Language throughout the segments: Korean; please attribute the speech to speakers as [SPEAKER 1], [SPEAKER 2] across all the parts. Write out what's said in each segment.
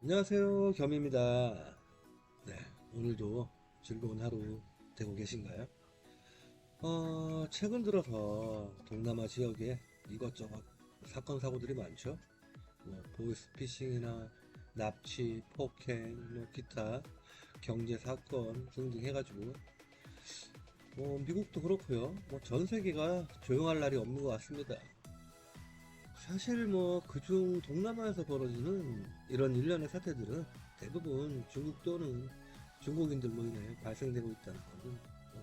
[SPEAKER 1] 안녕하세요, 겸입니다. 네, 오늘도 즐거운 하루 되고 계신가요? 최근 들어서 동남아 지역에 이것저것 사건, 사고들이 많죠? 뭐, 보이스피싱이나 납치, 폭행, 뭐, 기타, 경제 사건 등등 해가지고, 미국도 그렇고요. 전 세계가 조용할 날이 없는 것 같습니다. 사실 그중 동남아에서 벌어지는 이런 일련의 사태들은 대부분 중국 또는 중국인들로 인해 발생되고 있다는 것은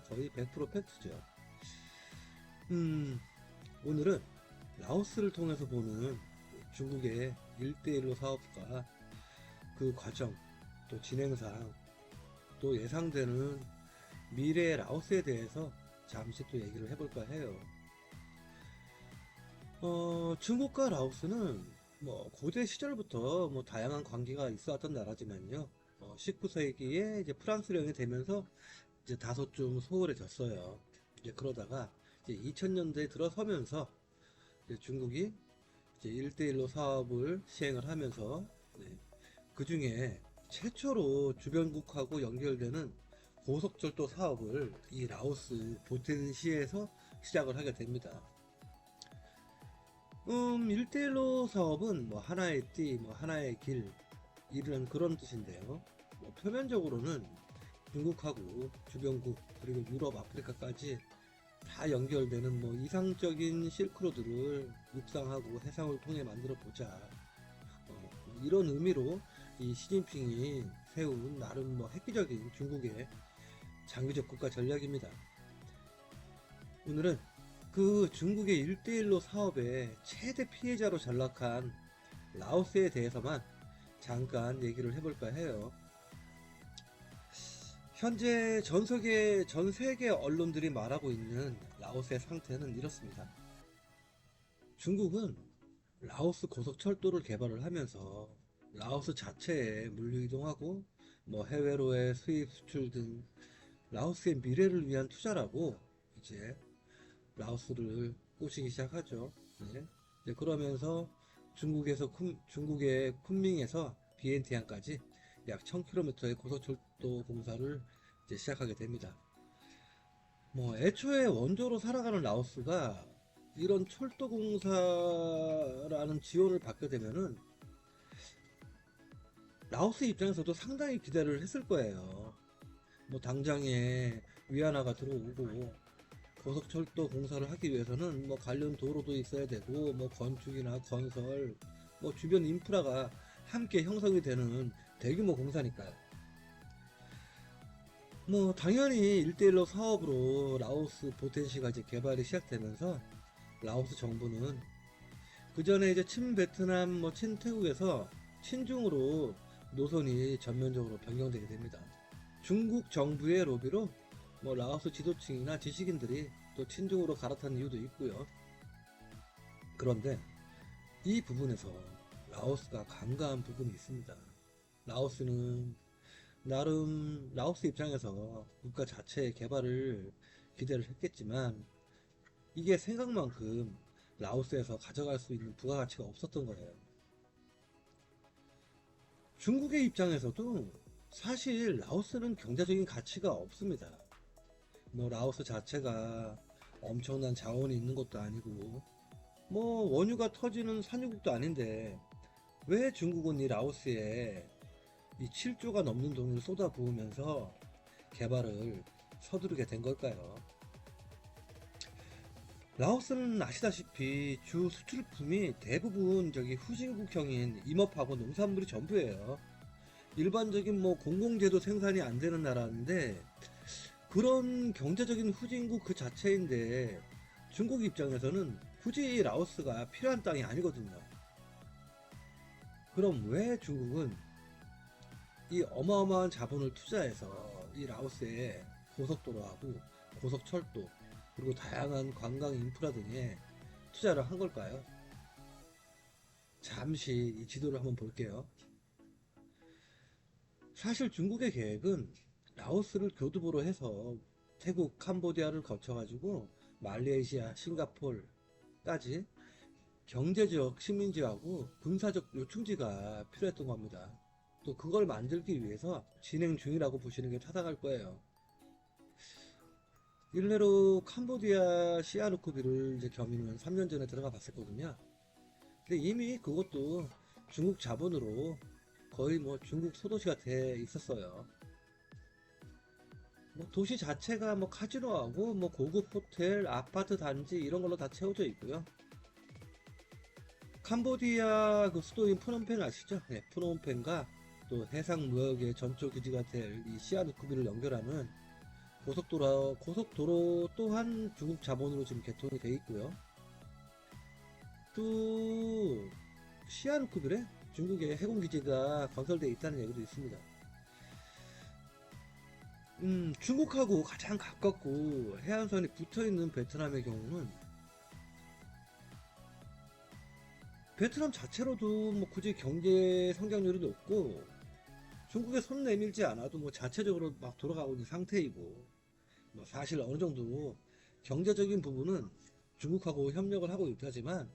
[SPEAKER 1] 거의 100% 팩트죠. 음, 오늘은 라오스를 통해서 보는 중국의 1대1로 사업과 그 과정, 또 진행상, 또 예상되는 미래의 라오스에 대해서 잠시 또 얘기를 해볼까 해요. 중국과 라오스는 고대 시절부터 다양한 관계가 있어왔던 나라지만요. 19세기에 이제 프랑스령이 되면서 이제 다소 좀 소홀해졌어요. 이제 그러다가 이제 2000년대에 들어서면서 이제 중국이 이제 1대1로 사업을 시행을 하면서 네, 그 중에 최초로 주변국하고 연결되는 고속철도 사업을 이 라오스 보텐시에서 시작을 하게 됩니다. 1대1로 사업은 하나의 띠, 하나의 길, 이런 그런 뜻인데요. 표면적으로는 중국하고 주변국, 그리고 유럽, 아프리카까지 다 연결되는 이상적인 실크로드를 육상하고 해상을 통해 만들어 보자. 이런 의미로 이 시진핑이 세운 나름 획기적인 중국의 장기적 국가 전략입니다. 오늘은 그 중국의 1대1로 사업의 최대 피해자로 전락한 라오스에 대해서만 잠깐 얘기를 해볼까 해요. 현재 전 세계 언론들이 말하고 있는 라오스의 상태는 이렇습니다. 중국은 라오스 고속철도를 개발을 하면서 라오스 자체에 물류 이동하고 해외로의 수입 수출 등 라오스의 미래를 위한 투자라고 이제 라오스를 꼬시기 시작하죠. 네. 이제 그러면서 중국의 쿤밍에서 비엔티안까지 약 1000km의 고속철도 공사를 이제 시작하게 됩니다. 애초에 원조로 살아가는 라오스가 이런 철도 공사라는 지원을 받게 되면은 라오스 입장에서도 상당히 기대를 했을 거예요. 당장에 위안화가 들어오고 고속철도 공사를 하기 위해서는 관련 도로도 있어야 되고 건축이나 건설 주변 인프라가 함께 형성이 되는 대규모 공사니까요. 당연히 1대1로 사업으로 라오스 보텐시가 이제 개발이 시작되면서 라오스 정부는 그 전에 이제 친베트남 친태국에서 친중으로 노선이 전면적으로 변경되게 됩니다. 중국 정부의 로비로 라오스 지도층이나 지식인들이 또 친중으로 갈아탄 이유도 있고요. 그런데 이 부분에서 라오스가 간과한 부분이 있습니다. 라오스는 나름 라오스 입장에서 국가 자체의 개발을 기대를 했겠지만 이게 생각만큼 라오스에서 가져갈 수 있는 부가가치가 없었던 거예요. 중국의 입장에서도 사실 라오스는 경제적인 가치가 없습니다. 라오스 자체가 엄청난 자원이 있는 것도 아니고 원유가 터지는 산유국도 아닌데 왜 중국은 이 라오스에 이 7조가 넘는 돈을 쏟아부으면서 개발을 서두르게 된 걸까요? 라오스는 아시다시피 주 수출품이 대부분 후진국형인 임업하고 농산물이 전부예요. 일반적인 공공재도 생산이 안 되는 나라인데 그런 경제적인 후진국 그 자체인데 중국 입장에서는 굳이 라오스가 필요한 땅이 아니거든요. 그럼 왜 중국은 이 어마어마한 자본을 투자해서 이 라오스에 고속도로하고 고속철도 그리고 다양한 관광 인프라 등에 투자를 한 걸까요? 잠시 이 지도를 한번 볼게요. 사실 중국의 계획은 라오스를 교두보로 해서 태국, 캄보디아를 거쳐가지고 말레이시아, 싱가폴까지 경제적 식민지하고 군사적 요충지가 필요했던 겁니다. 또 그걸 만들기 위해서 진행 중이라고 보시는 게 타당할 거예요. 일례로 캄보디아 시아누쿠비를 이제 겸임을 3년 전에 들어가 봤었거든요. 근데 이미 그것도 중국 자본으로 거의 뭐 중국 소도시가 돼 있었어요. 뭐 도시 자체가 뭐 카지노하고 뭐 고급 호텔, 아파트 단지 이런 걸로 다 채워져 있고요. 캄보디아 그 수도인 프놈펜 아시죠? 네, 프놈펜과 또 해상 무역의 전초 기지가 될 이 시아누쿠비를 연결하는 고속도로 또한 중국 자본으로 지금 개통이 돼 있고요. 또 시아누쿠빌에 중국의 해군기지가 건설되어 있다는 얘기도 있습니다. 중국하고 가장 가깝고 해안선이 붙어있는 베트남의 경우는 베트남 자체로도 뭐 굳이 경제 성장률이 높고 중국에 손 내밀지 않아도 뭐 자체적으로 막 돌아가고 있는 상태이고 뭐 사실 어느 정도 경제적인 부분은 중국하고 협력을 하고 있다지만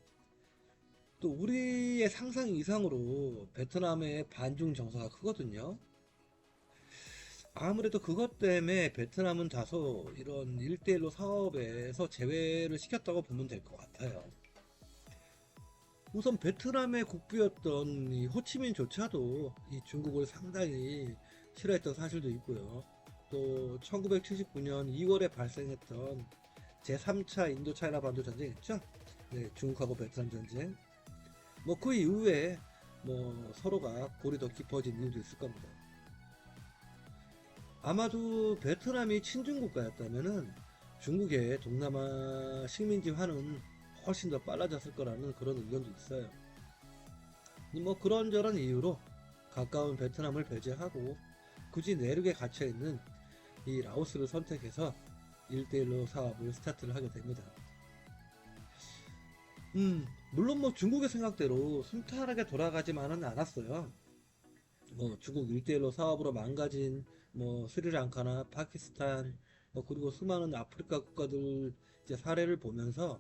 [SPEAKER 1] 또 우리의 상상 이상으로 베트남의 반중 정서가 크거든요. 아무래도 그것 때문에 베트남은 다소 이런 1대1로 사업에서 제외를 시켰다고 보면 될 것 같아요. 우선 베트남의 국부였던 이 호치민조차도 이 중국을 상당히 싫어했던 사실도 있고요. 또 1979년 2월에 발생했던 제3차 인도차이나 반도 전쟁 있죠? 네, 중국하고 베트남 전쟁. 뭐 그 이후에 뭐 서로가 골이 더 깊어진 이유도 있을 겁니다. 아마도 베트남이 친중 국가였다면은 중국의 동남아 식민지화는 훨씬 더 빨라졌을 거라는 그런 의견도 있어요. 뭐 그런저런 이유로 가까운 베트남을 배제하고 굳이 내륙에 갇혀 있는 이 라오스를 선택해서 1대1로 사업을 스타트를 하게 됩니다. 물론 뭐 중국의 생각대로 순탄하게 돌아가지만은 않았어요. 뭐 중국 1대1로 사업으로 망가진 뭐 스리랑카나 파키스탄 뭐 그리고 수많은 아프리카 국가들 이제 사례를 보면서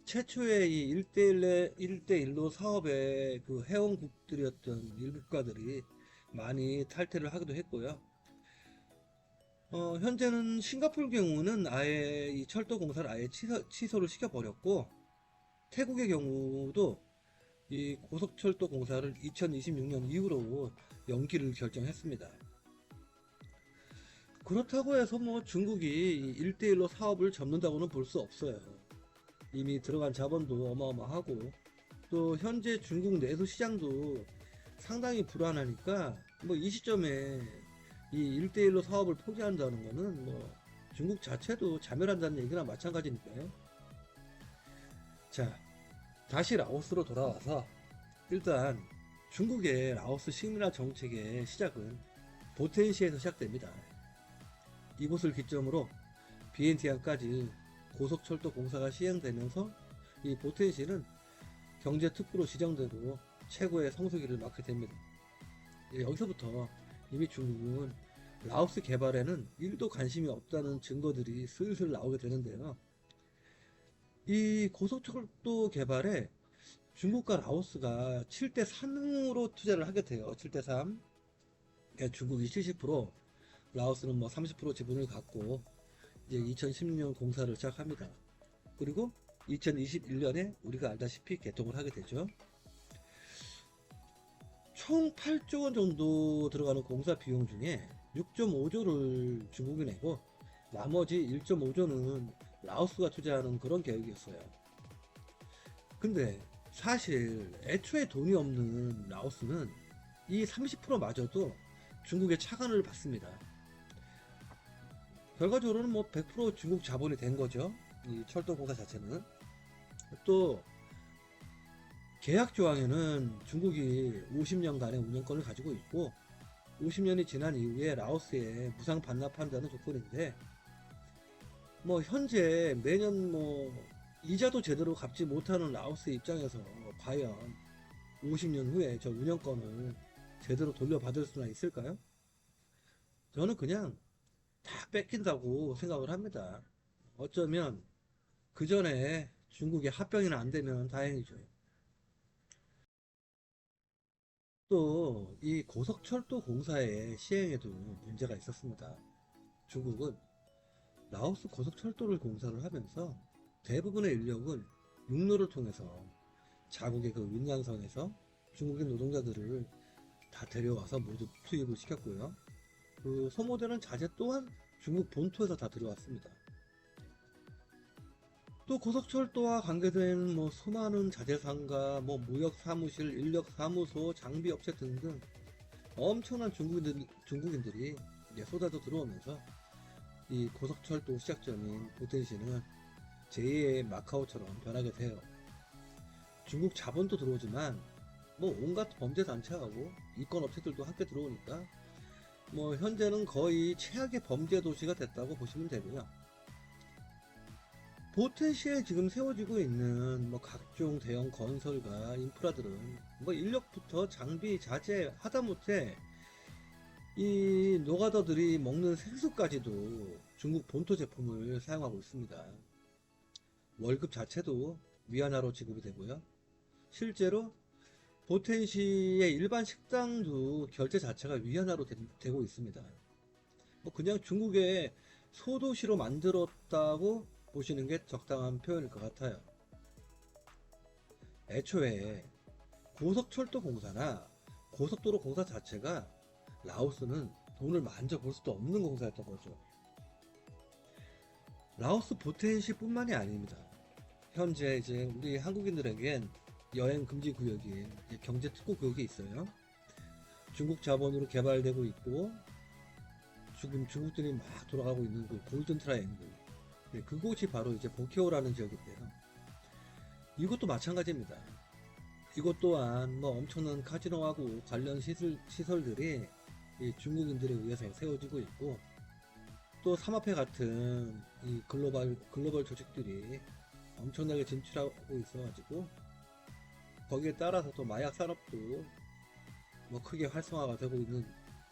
[SPEAKER 1] 최초의 이 1대1로 사업의 그 회원국들이었던 일국가들이 많이 탈퇴를 하기도 했고요. 현재는 싱가포르 경우는 아예 이 철도 공사를 아예 취소를 시켜버렸고, 태국의 경우도 이 고속철도 공사를 2026년 이후로 연기를 결정했습니다. 그렇다고 해서 뭐 중국이 1대1로 사업을 접는다고는 볼 수 없어요. 이미 들어간 자본도 어마어마하고 또 현재 중국 내수 시장도 상당히 불안하니까 뭐 이 시점에 이 1대1로 사업을 포기한다는 거는 뭐 중국 자체도 자멸한다는 얘기나 마찬가지니까요. 자, 다시 라오스로 돌아와서 일단 중국의 라오스 식민화 정책의 시작은 보텐시에서 시작됩니다. 이곳을 기점으로 비엔티안까지 고속철도 공사가 시행되면서 이 보텐시는 경제특구로 지정되고 최고의 성수기를 맞게 됩니다. 여기서부터 이미 중국은 라오스 개발에는 1도 관심이 없다는 증거들이 슬슬 나오게 되는데요. 이 고속철도 개발에 중국과 라오스가 7대3으로 투자를 하게 돼요. 7대3. 그러니까 중국이 70%, 라오스는 뭐 30% 지분을 갖고 이제 2016년 공사를 시작합니다. 그리고 2021년에 우리가 알다시피 개통을 하게 되죠. 총 8조 원 정도 들어가는 공사 비용 중에 6.5조를 중국이 내고 나머지 1.5조는 라오스가 투자하는 그런 계획이었어요. 근데 사실 애초에 돈이 없는 라오스는 이 30%마저도 중국의 차관을 받습니다. 결과적으로는 뭐 100% 중국 자본이 된 거죠. 이 철도공사 자체는. 또 계약 조항에는 중국이 50년간의 운영권을 가지고 있고 50년이 지난 이후에 라오스에 무상 반납한다는 조건인데 뭐 현재 매년 뭐 이자도 제대로 갚지 못하는 라오스 입장에서 과연 50년 후에 저 운영권을 제대로 돌려받을 수나 있을까요? 저는 그냥 다 뺏긴다고 생각을 합니다. 어쩌면 그 전에 중국이 합병이나 안 되면 다행이죠. 또 이 고속철도 공사의 시행에도 문제가 있었습니다. 중국은 라오스 고속철도를 공사를 하면서 대부분의 인력은 육로를 통해서 자국의 그 윈난성에서 중국인 노동자들을 다 데려와서 모두 투입을 시켰고요. 그 소모되는 자재 또한 중국 본토에서 다 들어왔습니다. 또 고속철도와 관계된 뭐 수많은 자재상가, 뭐 무역 사무실, 인력 사무소, 장비 업체 등등 엄청난 중국인들이 이제 쏟아져 들어오면서 이 고속철도 시작점인 보텐시는 제2의 마카오처럼 변하게 돼요. 중국 자본도 들어오지만 뭐 온갖 범죄 단체하고 이권 업체들도 함께 들어오니까 뭐 현재는 거의 최악의 범죄 도시가 됐다고 보시면 되고요. 보텐시에 지금 세워지고 있는 뭐 각종 대형 건설과 인프라들은 뭐 인력부터 장비, 자재, 하다못해 이 노가다들이 먹는 생수까지도 중국 본토 제품을 사용하고 있습니다. 월급 자체도 위안화로 지급이 되고요. 실제로 보텐시의 일반 식당도 결제 자체가 위안화로 되고 있습니다. 뭐 그냥 중국의 소도시로 만들었다고 보시는 게 적당한 표현일 것 같아요. 애초에 고속철도 공사나 고속도로 공사 자체가 라오스는 돈을 만져볼 수도 없는 공사였던 거죠. 라오스 보텐시 뿐만이 아닙니다. 현재 이제 우리 한국인들에겐 여행 금지 구역인 경제 특구 구역이 있어요. 중국 자본으로 개발되고 있고 지금 중국들이 막 돌아가고 있는 그 골든 트라이앵글, 그곳이 바로 이제 보케오라는 지역인데요. 이것도 마찬가지입니다. 이것 또한 뭐 엄청난 카지노하고 관련 시설들이 이 중국인들에 의해서 세워지고 있고, 또 삼합회 같은 이 글로벌 조직들이 엄청나게 진출하고 있어가지고 거기에 따라서 또 마약 산업도 뭐 크게 활성화가 되고 있는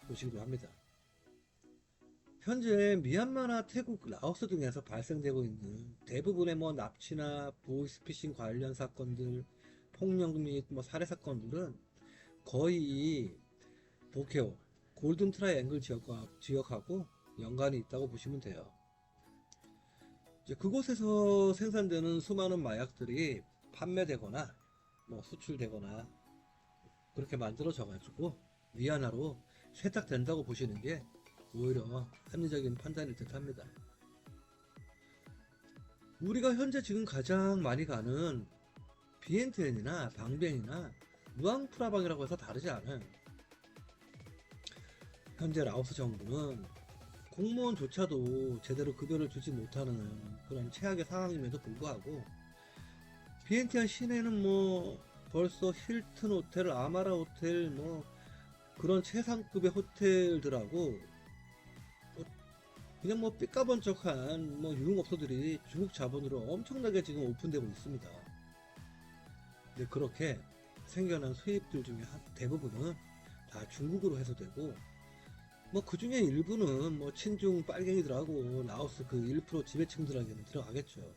[SPEAKER 1] 곳이기도 합니다. 현재 미얀마나 태국, 라오스 등에서 발생되고 있는 대부분의 뭐 납치나 보이스피싱 관련 사건들, 폭력 및 뭐 살해 사건들은 거의 보케오, 골든 트라이앵글 지역하고 연관이 있다고 보시면 돼요. 이제 그곳에서 생산되는 수많은 마약들이 판매되거나 뭐 수출되거나 그렇게 만들어져 가지고 위안화로 세탁된다고 보시는 게 오히려 합리적인 판단일 듯 합니다. 우리가 현재 지금 가장 많이 가는 비엔티엔이나 방비엔이나 무앙프라방이라고 해서 다르지 않아요. 현재 라오스 정부는 공무원조차도 제대로 급여를 주지 못하는 그런 최악의 상황임에도 불구하고 비엔티안 시내는 뭐 벌써 힐튼 호텔, 아마라 호텔, 뭐 그런 최상급의 호텔들하고 그냥 뭐 삐까번쩍한 뭐 유흥업소들이 중국 자본으로 엄청나게 지금 오픈되고 있습니다. 근데 그렇게 생겨난 수입들 중에 대부분은 다 중국으로 해소되고, 뭐 그 중에 일부는 뭐 친중 빨갱이들하고 라오스 그 1% 지배층들에게는 들어가겠죠.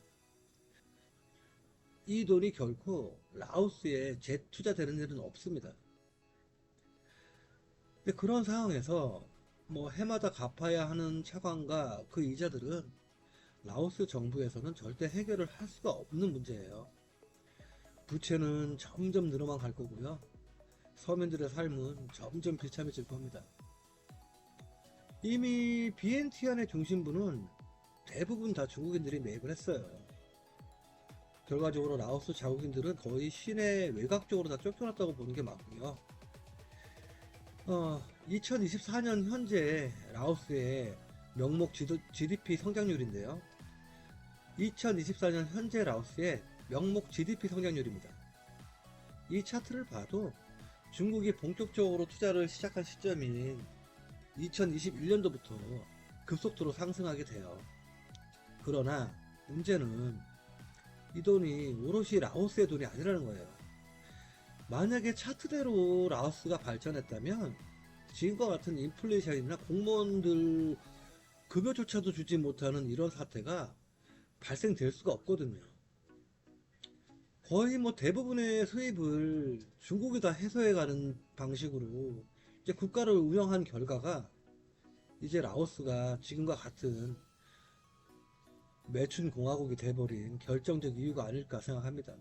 [SPEAKER 1] 이 돈이 결코 라오스에 재투자되는 일은 없습니다. 근데 그런 상황에서 뭐 해마다 갚아야 하는 차관과 그 이자들은 라오스 정부에서는 절대 해결을 할 수가 없는 문제예요. 부채는 점점 늘어만 갈 거고요. 서민들의 삶은 점점 비참해질 겁니다. 이미 비엔티안의 중심부는 대부분 다 중국인들이 매입을 했어요. 결과적으로 라오스 자국인들은 거의 시내 외곽 쪽으로 다 쫓겨났다고 보는 게 맞고요. 2024년 현재 라오스의 명목 GDP 성장률인데요. 2024년 현재 라오스의 명목 GDP 성장률입니다. 이 차트를 봐도 중국이 본격적으로 투자를 시작한 시점인 2021년도부터 급속도로 상승하게 돼요. 그러나 문제는 이 돈이 오롯이 라오스의 돈이 아니라는 거예요. 만약에 차트대로 라오스가 발전했다면 지금과 같은 인플레이션이나 공무원들 급여조차도 주지 못하는 이런 사태가 발생될 수가 없거든요. 거의 뭐 대부분의 수입을 중국이 다 해소해가는 방식으로 이제 국가를 운영한 결과가 이제 라오스가 지금과 같은 매춘 공화국이 돼버린 결정적 이유가 아닐까 생각합니다.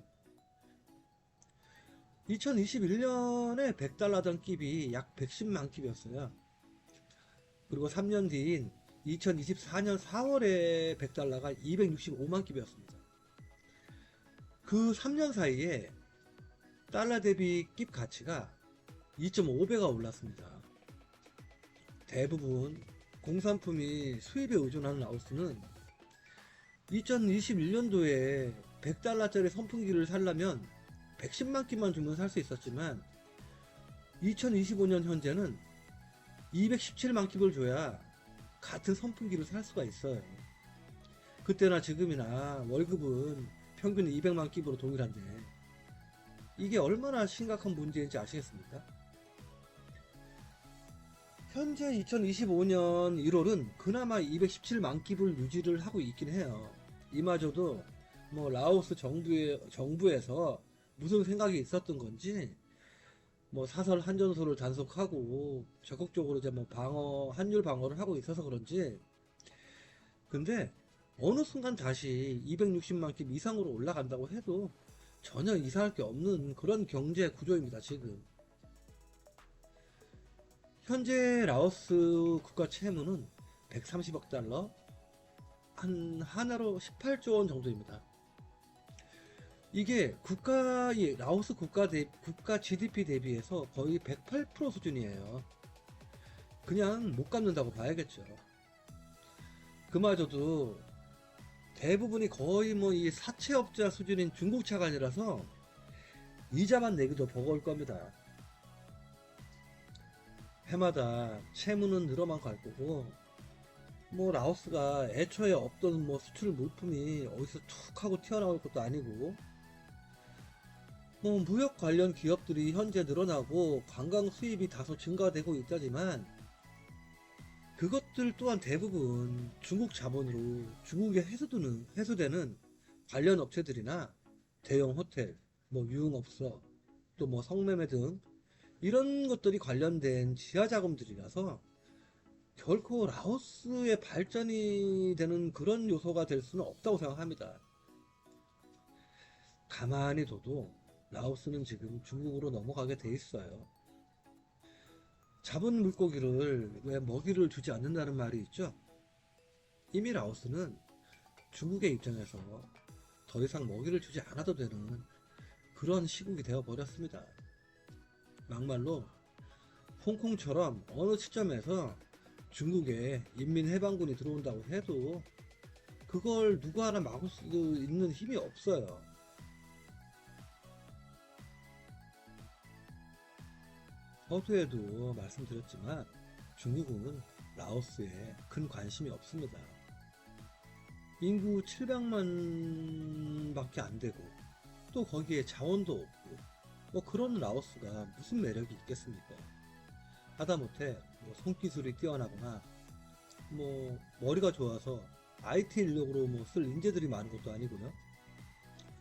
[SPEAKER 1] 2021년에 100달러던 깁이 약 110만 깁이었어요. 그리고 3년 뒤인 2024년 4월에 100달러가 265만 깁이었습니다. 그 3년 사이에 달러 대비 깁 가치가 2.5배가 올랐습니다. 대부분 공산품이 수입에 의존하는 라오스는 2021년도에 100달러짜리 선풍기를 사려면 110만 깁만 주면 살 수 있었지만 2025년 현재는 217만 깁을 줘야 같은 선풍기를 살 수가 있어요. 그때나 지금이나 월급은 평균 200만 깁으로 동일한데 이게 얼마나 심각한 문제인지 아시겠습니까? 현재 2025년 1월은 그나마 217만 깁을 유지를 하고 있긴 해요. 이마저도 뭐 라오스 정부에서 무슨 생각이 있었던 건지 뭐 사설 한전소를 단속하고 적극적으로 이제 뭐 환율 방어를 하고 있어서 그런지, 근데 어느 순간 다시 260만 킵 이상으로 올라간다고 해도 전혀 이상할 게 없는 그런 경제 구조입니다. 지금 현재 라오스 국가 채무는 130억 달러, 하나로 18조 원 정도입니다. 이게 라오스 국가 GDP 대비해서 거의 108% 수준이에요. 그냥 못 갚는다고 봐야겠죠. 그마저도 대부분이 거의 뭐 이 사채업자 수준인 중국 차관이라서 이자만 내기도 버거울 겁니다. 해마다 채무는 늘어만 갈 거고, 뭐 라오스가 애초에 없던 뭐 수출 물품이 어디서 툭 하고 튀어나올 것도 아니고, 뭐 무역 관련 기업들이 현재 늘어나고 관광 수입이 다소 증가되고 있다지만 그것들 또한 대부분 중국 자본으로 중국에 해소되는 관련 업체들이나 대형 호텔, 뭐 유흥업소, 또 뭐 성매매 등 이런 것들이 관련된 지하 자금들이라서 결코 라오스의 발전이 되는 그런 요소가 될 수는 없다고 생각합니다. 가만히 둬도 라오스는 지금 중국으로 넘어가게 돼 있어요. 잡은 물고기를 왜 먹이를 주지 않는다는 말이 있죠. 이미 라오스는 중국의 입장에서 더 이상 먹이를 주지 않아도 되는 그런 시국이 되어 버렸습니다. 막말로 홍콩처럼 어느 시점에서 중국에 인민해방군이 들어온다고 해도 그걸 누구 하나 막을 수 있는 힘이 없어요. 서두에도 말씀드렸지만 중국은 라오스에 큰 관심이 없습니다. 인구 700만 밖에 안 되고 또 거기에 자원도 없고 뭐 그런 라오스가 무슨 매력이 있겠습니까? 하다못해 뭐 손기술이 뛰어나거나 뭐 머리가 좋아서 IT 인력으로 뭐 쓸 인재들이 많은 것도 아니고요.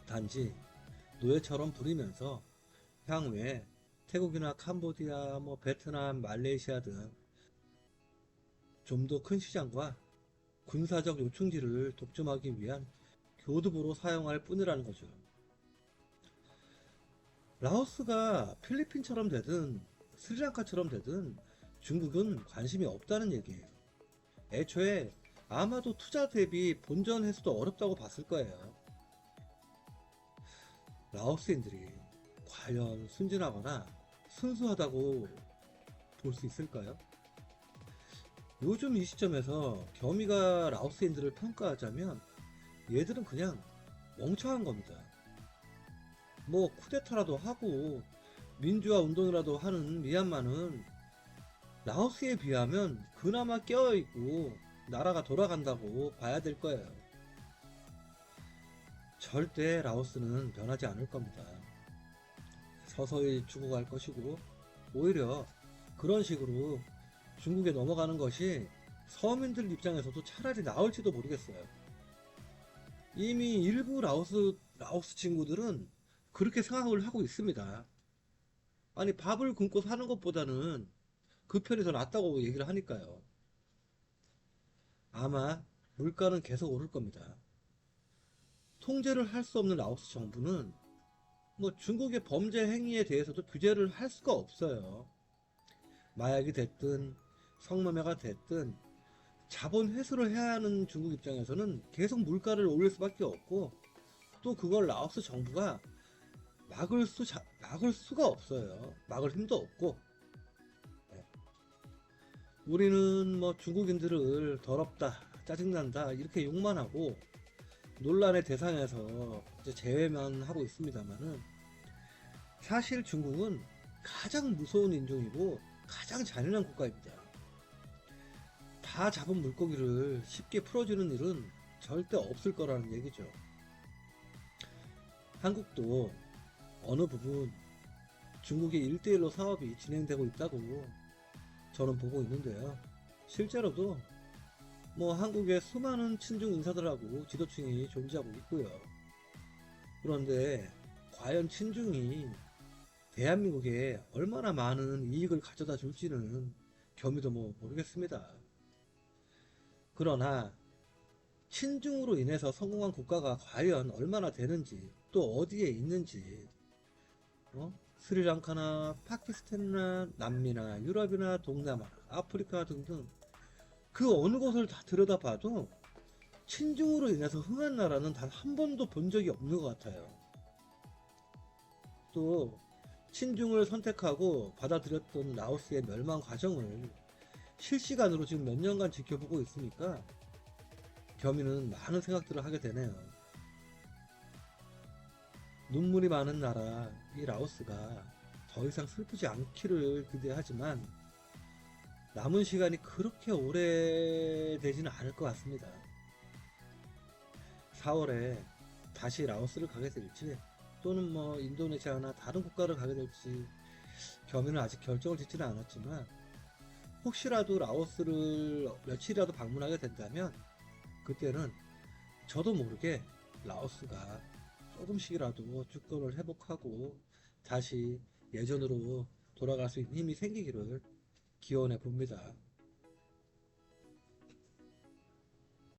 [SPEAKER 1] 단지 노예처럼 부리면서 향후에 태국이나 캄보디아, 뭐 베트남, 말레이시아 등 좀 더 큰 시장과 군사적 요충지를 독점하기 위한 교두보로 사용할 뿐이라는 거죠. 라오스가 필리핀처럼 되든 스리랑카처럼 되든 중국은 관심이 없다는 얘기예요. 애초에 아마도 투자 대비 본전해서도 어렵다고 봤을 거예요. 라오스인들이 과연 순진하거나 순수하다고 볼 수 있을까요? 요즘 이 시점에서 겸이가 라오스인들을 평가하자면 얘들은 그냥 멍청한 겁니다. 뭐 쿠데타라도 하고 민주화 운동이라도 하는 미얀마는 라오스에 비하면 그나마 깨어있고 나라가 돌아간다고 봐야 될 거예요. 절대 라오스는 변하지 않을 겁니다. 서서히 죽어갈 것이고, 오히려 그런 식으로 중국에 넘어가는 것이 서민들 입장에서도 차라리 나을지도 모르겠어요. 이미 일부 라오스 친구들은 그렇게 생각을 하고 있습니다. 아니, 밥을 굶고 사는 것보다는 그 편이 더 낫다고 얘기를 하니까요. 아마 물가는 계속 오를 겁니다. 통제를 할 수 없는 라오스 정부는 뭐 중국의 범죄 행위에 대해서도 규제를 할 수가 없어요. 마약이 됐든 성매매가 됐든 자본 회수를 해야 하는 중국 입장에서는 계속 물가를 올릴 수밖에 없고, 또 그걸 라오스 정부가 막을 수가 없어요. 막을 힘도 없고. 네. 우리는 뭐 중국인들을 더럽다, 짜증난다 이렇게 욕만 하고 논란의 대상에서 이제 제외만 하고 있습니다만은, 사실 중국은 가장 무서운 인종이고 가장 잔인한 국가입니다. 다 잡은 물고기를 쉽게 풀어주는 일은 절대 없을 거라는 얘기죠. 한국도 어느 부분 중국의 1대1로 사업이 진행되고 있다고 저는 보고 있는데요. 실제로도 뭐 한국의 수많은 친중 인사들하고 지도층이 존재하고 있고요. 그런데 과연 친중이 대한민국에 얼마나 많은 이익을 가져다 줄지는 겸이도 뭐 모르겠습니다. 그러나 친중으로 인해서 성공한 국가가 과연 얼마나 되는지, 또 어디에 있는지, 스리랑카나 파키스탄이나 남미나 유럽이나 동남아, 아프리카 등등 그 어느 곳을 다 들여다봐도 친중으로 인해서 흥한 나라는 단 한 번도 본 적이 없는 것 같아요. 또 친중을 선택하고 받아들였던 라오스의 멸망 과정을 실시간으로 지금 몇 년간 지켜보고 있으니까 겸이는 많은 생각들을 하게 되네요. 눈물이 많은 나라 이 라오스가 더 이상 슬프지 않기를 기대하지만 남은 시간이 그렇게 오래되지는 않을 것 같습니다. 4월에 다시 라오스를 가게 될지, 또는 뭐 인도네시아나 다른 국가를 가게 될지 겸이는 아직 결정을 짓지는 않았지만, 혹시라도 라오스를 며칠이라도 방문하게 된다면 그때는 저도 모르게 라오스가 조금씩이라도 주권을 회복하고 다시 예전으로 돌아갈 수 있는 힘이 생기기를 기원해 봅니다.